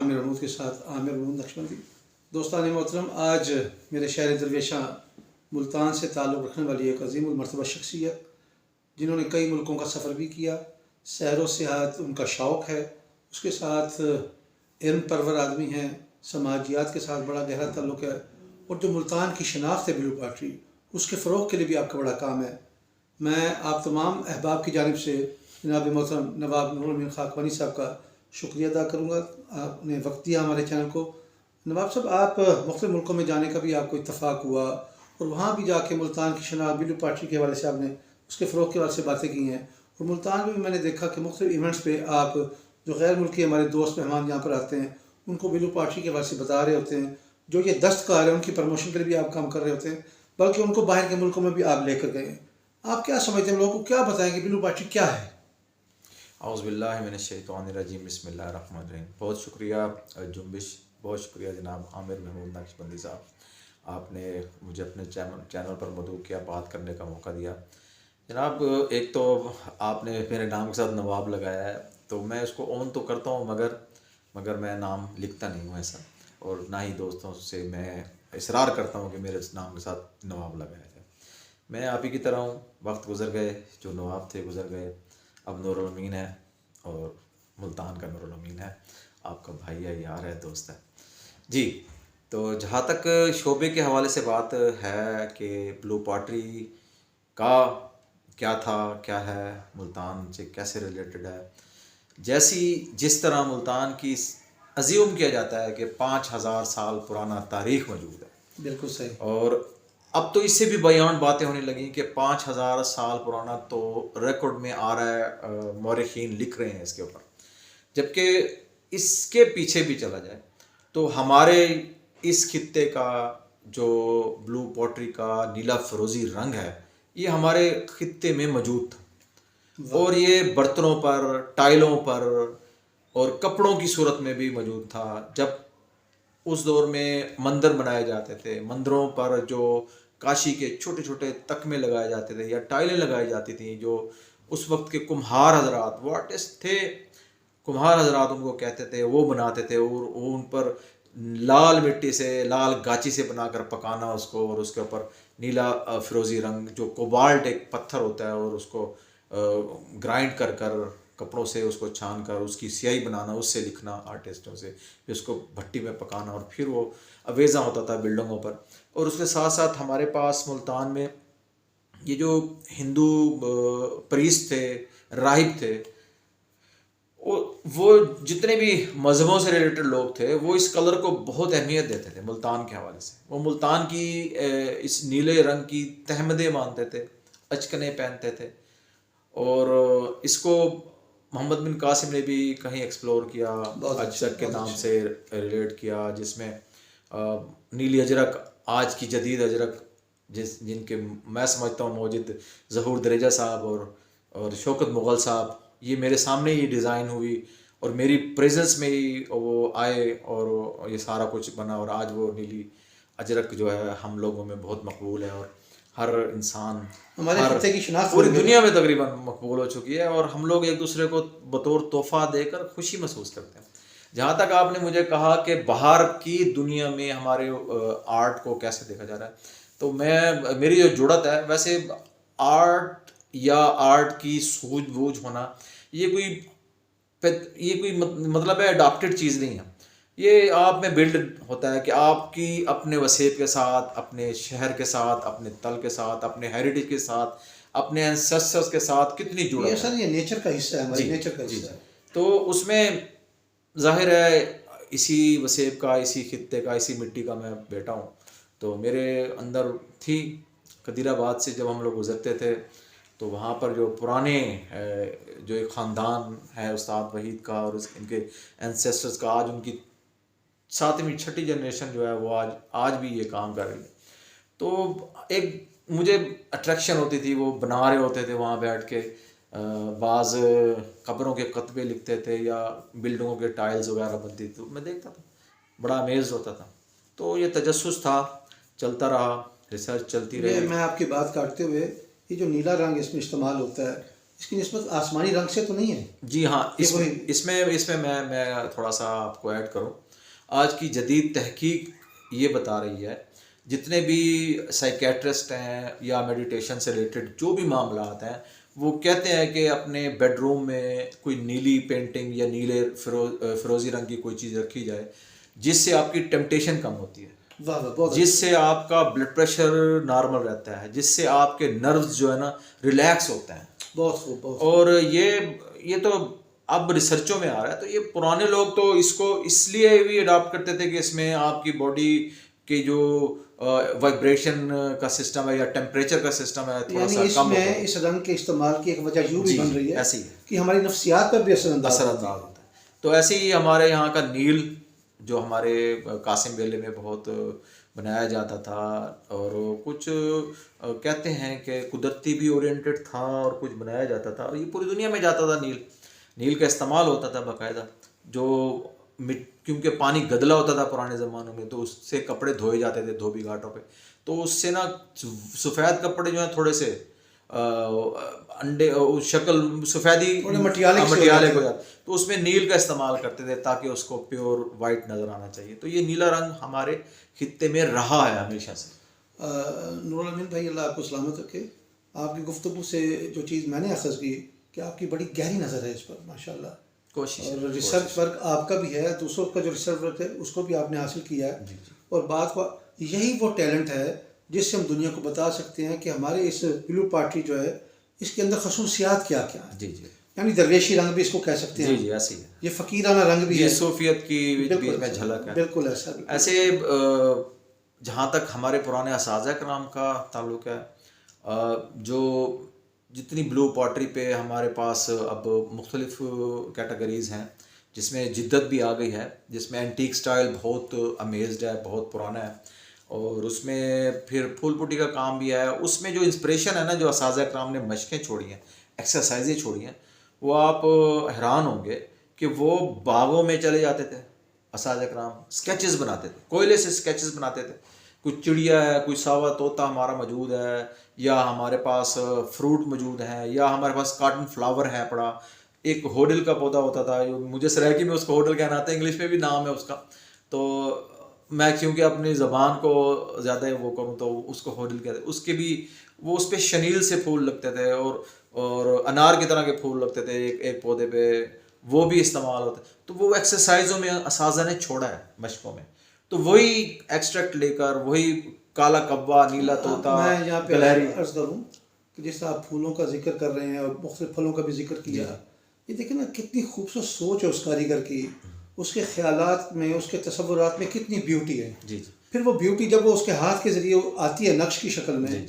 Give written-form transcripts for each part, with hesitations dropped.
आमिर महमूद के साथ आमिर महमूद नक्शबंदी। दोस्तान मोहतरम, आज मेरे शहर दरवेशा मुल्तान से ताल्लुक़ रखने वाली एक अज़ीमुल मर्तबा शख्सियत, जिन्होंने कई मुल्कों का सफ़र भी किया, सैर व सियाहत उनका शौक़ है, उसके साथ इल्म परवर आदमी हैं, समाजियात के साथ बड़ा गहरा ताल्लुक़ है, और जो मुल्तान की शनाख्त है ब्लू पार्टी, उसके फ़रोग़ के लिए भी आपका बड़ा काम है। मैं आप तमाम अहबाब की जानिब से जनाब मोहतरम नवाब नूरुल अमीन खाकवानी साहब का शुक्रिया अदा करूँगा। आपने वक्त दिया हमारे चैनल को। नवाब साहब, आप मुख्तलिफ़ मुल्कों में जाने का भी आपको इत्तफ़ाक़ हुआ और वहाँ भी जाके मुल्तान की शनाख्त ब्लू पार्टी के हवाले से आपने उसके फ़रोग़ के हवाले से बातें की हैं, और मुल्तान में भी मैंने देखा कि मुख्तलिफ़ इवेंट्स पे आप जो गैर मुल्की हमारे दोस्त मेहमान यहाँ पर आते हैं उनको ब्लू पार्टी के हवाले से बता रहे होते हैं। जो ये दस्तकार है उनकी प्रमोशन के लिए भी आप काम कर रहे होते हैं, बल्कि उनको बाहर के मुल्कों में भी आप लेकर गए हैं। आप क्या समझते हैं, लोगों को क्या बताएंगे ब्लू पार्टी क्या है? औज़ुबिल्लाहि मिनश्शैतानिर्रजीम, बिस्मिल्लाहिर्रहमानिर्रहीम। बहुत शुक्रिया जुम्बिश, बहुत शुक्रिया जनाब आमिर महमूद नक्शबंदी साहब, आपने मुझे अपने चैनल पर मदऊ किया, बात करने का मौका दिया। जनाब, एक तो आपने मेरे नाम के साथ नवाब लगाया है, तो मैं उसको ऑन तो करता हूँ, मगर मैं नाम लिखता नहीं हूँ ऐसा, और ना ही दोस्तों से मैं इसरार करता हूँ कि मेरे नाम के साथ नवाब लगाया जाए। मैं आप ही की तरह हूँ, वक्त गुज़र गए, जो नवाब थे गुज़र गए, अब नूरुल अमीन है, और मुल्तान का नूरुल अमीन है, आपका भाई है, यार है, दोस्त है जी। तो जहाँ तक शोबे के हवाले से बात है कि ब्लू पार्टी का क्या था, क्या है, मुल्तान से कैसे रिलेटेड है, जिस तरह मुल्तान की अज्यूम किया जाता है कि 5000 साल पुराना तारीख़ मौजूद है। बिल्कुल सही। और अब तो इससे भी बयान बातें होने लगी कि 5000 साल पुराना तो रिकॉर्ड में आ रहा है, मौरखीन लिख रहे हैं इसके ऊपर। जबकि इसके पीछे भी चला जाए तो हमारे इस खित्ते का जो ब्लू पॉटरी का नीला फरोज़ी रंग है, ये हमारे खित्ते में मौजूद था, और ये बर्तनों पर, टाइलों पर और कपड़ों की सूरत में भी मौजूद था। जब उस दौर में मंदिर बनाए जाते थे, मंदिरों पर जो काशी के छोटे छोटे तकमे लगाए जाते थे या टाइलें लगाई जाती थी, जो उस वक्त के कुम्हार हजरात, वो आर्टिस्ट थे, कुम्हार हजरात उनको कहते थे, वो बनाते थे, और वो उन पर लाल मिट्टी से, लाल गाची से बनाकर पकाना उसको, और उसके ऊपर नीला फिरोज़ी रंग जो कोबाल्ट एक पत्थर होता है, और उसको ग्राइंड कर कर कपड़ों से उसको छान कर उसकी स्याही बनाना, उससे लिखना आर्टिस्टों से, फिर उसको भट्टी में पकाना, और फिर वो अवेज़ा होता था बिल्डिंगों पर। और उसके साथ साथ हमारे पास मुल्तान में ये जो हिंदू प्रीस्ट थे, राहिब थे, वो जितने भी मज़हबों से रिलेटेड लोग थे, वो इस कलर को बहुत अहमियत देते थे मुल्तान के हवाले से। वो मुल्तान की इस नीले रंग की तहमदे मानते थे, अचकने पहनते थे, और इसको मोहम्मद बिन कासिम ने भी कहीं एक्सप्लोर किया, अजरक के नाम से रिलेट किया, जिसमें नीली अजरक, आज की जदीद अजरक, जिनके मैं समझता हूँ मौजूद ज़हूर दरेजा साहब और शौकत मुग़ल साहब, ये मेरे सामने ही डिज़ाइन हुई और मेरी प्रेजेंस में ही वो आए, और ये सारा कुछ बना, और आज वो नीली अजरक जो है हम लोगों में बहुत मकबूल है, और हर इंसान, हमारे की शनाख्त पूरी दुनिया में तकरीबन मकबूल हो चुकी है, और हम लोग एक दूसरे को बतौर तोहफ़ा देकर खुशी महसूस करते हैं। जहाँ तक आपने मुझे कहा कि बाहर की दुनिया में हमारे आर्ट को कैसे देखा जा रहा है, तो मेरी जो जुड़त है, वैसे आर्ट या आर्ट की सूझबूझ होना, ये कोई मतलब है अडॉप्टेड चीज़ नहीं है। ये आप में बिल्ड होता है कि आपकी अपने वसेब के साथ, अपने शहर के साथ, अपने तल के साथ, अपने हेरिटेज के साथ, अपने एंसेस्टर्स के साथ कितनी जुड़ा है। सर, ये नेचर का हिस्सा है, हमारी नेचर का हिस्सा है। तो उसमें ज़ाहिर है इसी वसेब का, इसी खित्ते का, इसी मिट्टी का मैं बेटा हूँ, तो मेरे अंदर थी। कदीराबाद से जब हम लोग गुज़रते थे, तो वहाँ पर जो पुराने जो एक ख़ानदान है उस्ताद वहीद का और इनके एंसेस्टर्स का, आज उनकी 7वीं 6ठी जनरेशन जो है वो आज भी ये काम कर रही है। तो एक मुझे अट्रैक्शन होती थी, वो बना रहे होते थे वहाँ बैठ के, बाज़ कब्रों के कतबे लिखते थे या बिल्डिंगों के टाइल्स वगैरह बनती थी, तो मैं देखता था, बड़ा अमेज़ होता था। तो ये तजस्सुस था, चलता रहा, रिसर्च चलती रही। मैं आपकी बात काटते हुए, ये जो नीला रंग इसमें इस्तेमाल होता है, इसकी निस्बत आसमानी रंग से तो नहीं है। जी हाँ, ये वही इसमें मैं थोड़ा सा आपको ऐड करूं। आज की जदीद तहकीक ये बता रही है, जितने भी साइकेट्रिस्ट हैं या मेडिटेशन से रिलेटेड जो भी मामला आते हैं, वो कहते हैं कि अपने बेडरूम में कोई नीली पेंटिंग या नीले फिरोजी रंग की कोई चीज़ रखी जाए, जिससे आपकी टेम्पटेशन कम होती है, वाह वाह, बहुत जिससे आपका ब्लड प्रेशर नॉर्मल रहता है, जिससे आपके नर्व्स जो है ना रिलैक्स होते हैं। बहुत खूब, बहुत और ये तो अब रिसर्चों में आ रहा है। तो ये पुराने लोग तो इसको इसलिए भी अडॉप्ट करते थे कि इसमें आपकी बॉडी के जो वाइब्रेशन का सिस्टम है या टेम्परेचर का सिस्टम है थोड़ा यानी सा कम होता है। इसमें इस रंग के इस्तेमाल की एक वजह यूँ भी जी, बन रही है ऐसी है। कि हमारी नफ्सियात पर भी असरअंदाज होता है। तो ऐसे ही हमारे यहाँ का नील जो हमारे कासिम बेले में बहुत बनाया जाता था, और कुछ कहते हैं कि कुदरती भी ओरिएंटेड था और कुछ बनाया जाता था, और ये पूरी दुनिया में जाता था। नील का इस्तेमाल होता था बाकायदा, जो क्योंकि पानी गदला होता था पुराने ज़मानों में, तो उससे कपड़े धोए जाते थे धोबी घाटों पे। तो उससे ना सफ़ेद कपड़े जो हैं थोड़े से अंडे शक्ल सफ़ेदी मटियाले को जाते, तो उसमें नील का इस्तेमाल करते थे ताकि उसको प्योर वाइट नज़र आना चाहिए। तो ये नीला रंग हमारे खित्ते में रहा है हमेशा से। नूरुल अमीन भाई, अल्लाह आपको सलामत रखे। आपकी गुफ्तगू से जो चीज़ मैंने अखज़ की कि आपकी बड़ी गहरी नज़र है इस पर, माशाल्लाह। कोशिश और रिसर्च वर्क आपका भी है, दूसरों का जो रिसर्च वर्क है उसको भी आपने हासिल किया है। और बात को यही वो टैलेंट है जिससे हम दुनिया को बता सकते हैं कि हमारे इस ब्लू पार्टी जो है इसके अंदर खसूसियात क्या क्या है। जी जी, यानी दरवेशी रंग भी इसको कह सकते हैं। जी जी, ऐसी है। ये फ़कीराना रंग भी है, सूफियत की बीच में झलक है। बिल्कुल ऐसा। ऐसे जहाँ तक हमारे पुराने असाज़ा कराम का ताल्लुक़ है, जो जितनी ब्लू पॉटरी पे हमारे पास अब मुख्तलिफ कैटेगरीज़ हैं, जिसमें जिद्दत भी आ गई है, जिसमें एंटीक स्टाइल बहुत अमेज्ड है, बहुत पुराना है, और उसमें फिर फूल पुट्टी का काम भी है। उसमें जो इंस्पिरेशन है ना, जो असाज़ा कराम ने मशक़ें छोड़ी हैं, एक्सरसाइजें छोड़ी हैं, वो आप हैरान होंगे कि वो बागों में चले जाते थे। असाज़ा कराम स्केचेस बनाते थे, कोयले से स्केचेस बनाते थे। कोई चिड़िया है, कोई सावा तोता हमारा मौजूद है, या हमारे पास फ्रूट मौजूद हैं, या हमारे पास कॉटन फ्लावर है पड़ा। एक होडल का पौधा होता था, मुझे सराइकी में उसको होडल कहना आता है, इंग्लिश में भी नाम है उसका। तो मैं क्योंकि अपनी ज़बान को ज़्यादा वो करूँ तो उसको होडल कहते हैं। उसके भी वो उस पर शनील से फूल लगते थे, और अनार की तरह के फूल लगते थे एक पौधे पे, वो भी इस्तेमाल होते। तो वो एक्सरसाइजों में असाज़ा ने छोड़ा है, मशकों में। तो वही एक्सट्रैक्ट लेकर, वही काला कब्बा, नीला तोता, मैं यहाँ पे गिलहरी। अर्ज करूँ कि जैसे आप फूलों का जिक्र कर रहे हैं और मुख्तलिफ फलों का भी जिक्र किया, ये देखिए ना कितनी खूबसूरत सोच है उस कारीगर की, उसके ख्यालात में, उसके तसव्वुरात में कितनी ब्यूटी है। जी जी, फिर वो ब्यूटी जब वो उसके हाथ के ज़रिए आती है नक्श की शक्ल में,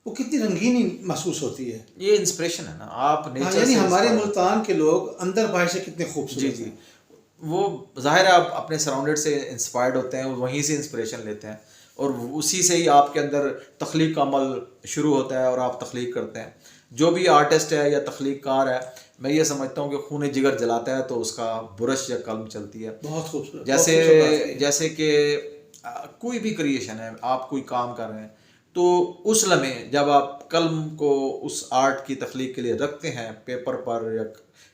वो कितनी रंगीनी महसूस होती है। ये इंस्पिरेशन है ना, आप नेचर यानी से हमारे inspire मुल्तान के लोग अंदर बाहर से कितने खूबसूरत जी जी, वो ज़ाहिर है आप अपने सराउंडेड से इंस्पायर्ड होते हैं, वहीं से इंस्पिरेशन लेते हैं, और उसी से ही आपके अंदर तख्लीक का अमल शुरू होता है और आप तख्लीक करते हैं। जो भी आर्टिस्ट है या तख्लीक कार है, मैं ये समझता हूँ कि खून जिगर जलाता है तो उसका बुरश या कलम चलती है। बहुत खूबसूरत। जैसे कि कोई भी क्रिएशन है, आप कोई काम कर रहे हैं, तो उस लम्हे जब आप कलम को उस आर्ट की तख्लीक के लिए रखते हैं पेपर पर या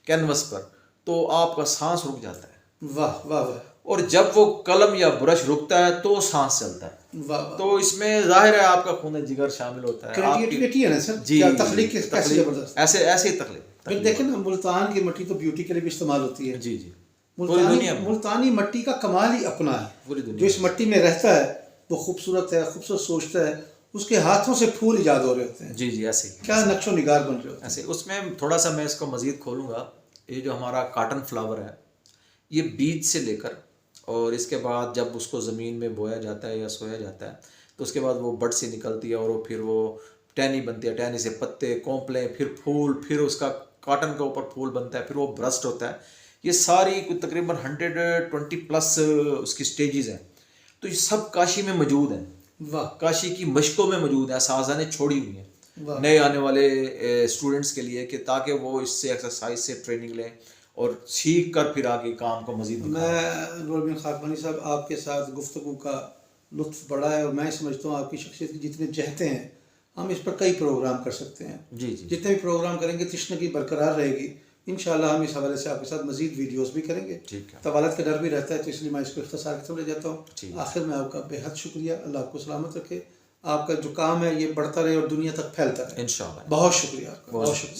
कैनवस पर, तो आपका सांस रुक जाता है। वाह वाह वाह। और जब वो कलम या ब्रश रुकता है तो सांस चलता है। वाह। तो इसमें जाहिर है आपका खून जिगर शामिल होता है, क्रिएटिविटी है ना सर। जी, क्या तख्लीक कैसी जबरदस्त। ऐसे ही तख्लीक। फिर देखें ना, मुल्तान की मिट्टी तो ब्यूटी के लिए भी इस्तेमाल होती है। जी जी, मुल्तानी मिट्टी का कमाल ही अपना है। पूरी दुनिया जो इस मिट्टी में रहता है वो खूबसूरत है, खूबसूरत सोचता है, उसके हाथों से फूल इजाद हो रहे होते हैं। जी जी, ऐसे क्या नक्शो निगार बन रहे होते हैं। ऐसे उसमें थोड़ा सा मैं इसको मज़ीद खोलूँगा। ये जो हमारा कॉटन फ्लावर है, ये बीज से लेकर और इसके बाद जब उसको ज़मीन में बोया जाता है या सोया जाता है, तो उसके बाद वो बड से निकलती है और वो फिर वो टहनी बनती है, टहनी से पत्ते, कोंपले, फिर फूल, फिर उसका कॉटन के ऊपर फूल बनता है, फिर वो ब्रस्ट होता है। ये सारी तकरीबन 120 प्लस उसकी स्टेजेस हैं। तो ये सब काशी में मौजूद हैं। वाह। काशी की मशकों में मौजूद है, असाज़ा ने छोड़ी हुई है नए आने वाले स्टूडेंट्स के लिए, कि ताकि वो इससे एक्सरसाइज से ट्रेनिंग लें और सीख कर फिर आगे काम को मजीद। मैं नूरुल अमीन खाकवानी साहब, आपके साथ गुफ्तगू का लुत्फ़ बड़ा है और मैं समझता हूँ आपकी शख्सियत की जितने जहते हैं हम इस पर कई प्रोग्राम कर सकते हैं। जी जी जितने भी प्रोग्राम करेंगे तशनगी बरकरार रहेगी। इंशाल्लाह हम इस हवाले से आपके साथ मजीद वीडियोस भी करेंगे। ठीक है। तवालत का डर भी रहता है, तो इसलिए मैं इसको इख्तिसार के समझ जाता ठीक हूँ। है। आखिर में आपका बेहद शुक्रिया। अल्लाह आपको सलामत रखे, आपका जो काम है ये बढ़ता रहे और दुनिया तक फैलता रहे। इंशाल्लाह। बहुत शुक्रिया आपका, बहुत बहुत शुक्रिया।